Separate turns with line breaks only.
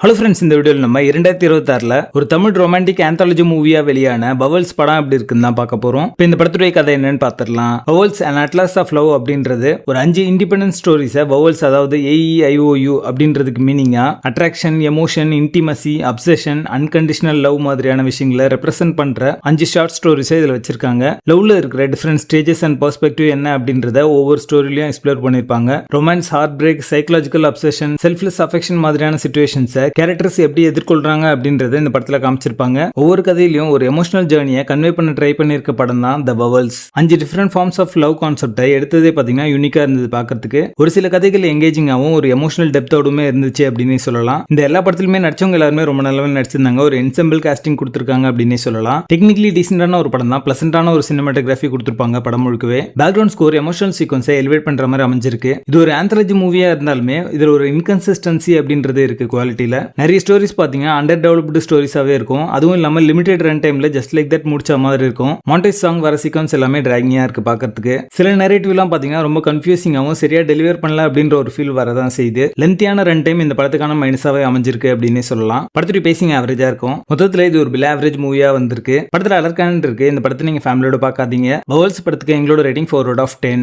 Hello friends, இந்த வீடியோவில் நம்ம 2026 ஒரு தமிழ் ரொமான்டிக் ஆந்தாலஜி மூவியா வெளியான பவல்ஸ் படம் எப்படி இருக்குன்னு தான் பார்க்க போறோம். இப்போ இந்த படத்துடைய கதை என்னன்னு பார்த்துடலாம். Vowels and atlas of love அப்படின்றது ஒரு 5 இண்டிபெண்டன்ட் ஸ்டோரிஸை பவல்ஸ், அதாவது AEIOU அப்படின்றதுக்கு மீனிங்கா attraction, emotion, intimacy, obsession, unconditional love மாதிரியான விஷயங்களை ரெப்ரசென்ட் பண்ற 5 ஷார்ட் ஸ்டோரிஸை இதில் வச்சிருக்காங்க. லவ்ல இருக்கிற டிஃபரெண்ட் ஸ்டேஜஸ் அண்ட் பெர்ஸ்பெக்டிவ் என்ன அப்படின்றத ஒவ்வொரு ஸ்டோரிலையும் எக்ஸ்ப்ளோர் பண்ணிருப்பாங்க. Romance, heartbreak, psychological obsession, selfless affection மாதிரியான சிச்சுவேஷன்ஸை கேரக்டர்ஸ் எப்படி எதிர்கொள்றாங்க அப்படின்றத இந்த படத்துல காமிச்சிருப்பாங்க. ஒவ்வொரு கதையிலும் ஒரு எமோஷனல் ஜேர்னியை கன்வே பண்ண ட்ரை பண்ணிருக்க படம் தான் த பவல்ஸ். 5 டிஃபரெண்ட் ஃபார்ம்ஸ் ஆஃப் லவ் கான்செப்டை எடுத்ததே பாத்தீங்கன்னா யூனிக்கா இருந்தது பார்க்கறதுக்கு. ஒரு சில கதைகள் எங்கேஜிங்காகவும் ஒரு எமோஷனல் டெப்த்தோடுமே இருந்துச்சு அப்படின்னு சொல்லலாம். இந்த எல்லா படத்திலுமே நடிச்சவங்க எல்லாருமே ரொம்ப நல்லாவே நடிச்சிருந்தாங்க. ஒரு என்செம்பிள் காஸ்டிங் கொடுத்திருக்காங்க அப்படின்னு சொல்லலாம். டெக்னிக்கலி டீசென்டான ஒரு படம் தான். பிளசண்டான ஒரு சினிமாட்டோகிராஃபி கொடுத்திருப்பாங்க படம் முழுக்கவே. பேக்ரவுண்ட் ஸ்கோர் எமோஷனல் சீக்வன்ஸை எலிவேட் பண்ற மாதிரி அமைஞ்சிருக்கு. இது ஒரு ஆந்தாலஜி மூவியா இருந்தாலுமே இதுல ஒரு இன்கன்சிஸ்டன்சி அப்படின்றது இருக்கு குவாலிட்டியில. நிறைய ஸ்டோரிஸ் பாத்தீங்கன்னா அண்டர் டெவலப்டு ஸ்டோரிஸாவே இருக்கும். அதுவும் இல்லாம லிமிடெட் ரன் டைம்ல ஜஸ்ட் லைக் தட் முடிச்ச மாதிரி இருக்கும். மாண்டேஜ் சாங் வர சீக்வன்ஸ் எல்லாமே டிராகிங்கா இருக்கு பாக்கிறதுக்கு. சில நரேட்டிவ் எல்லாம் பாத்தீங்கன்னா ரொம்ப கன்ஃபியூசிங்காவும் சரியா டெலிவர் பண்ணல அப்படின்ற ஒரு ஃபீல் வரதான் செய்யுது. லென்த்தியான ரன் டைம் இந்த படத்துக்கான மைனஸாவே அமைஞ்சிருக்கு அப்படின்னு சொல்லலாம். படத்துடைய பேசிங் ஆவரேஜா இருக்கும். மொத்தத்துல இது ஒரு பில் ஆவரேஜ் மூவியா வந்திருக்கு. படத்துல அலர்கான் இருக்கு. இந்த படத்தை நீங்க ஃபேமிலியோட பார்க்காதீங்க. பவல்ஸ் படத்துக்கு எங்களோட ரேட்டிங் 4/10.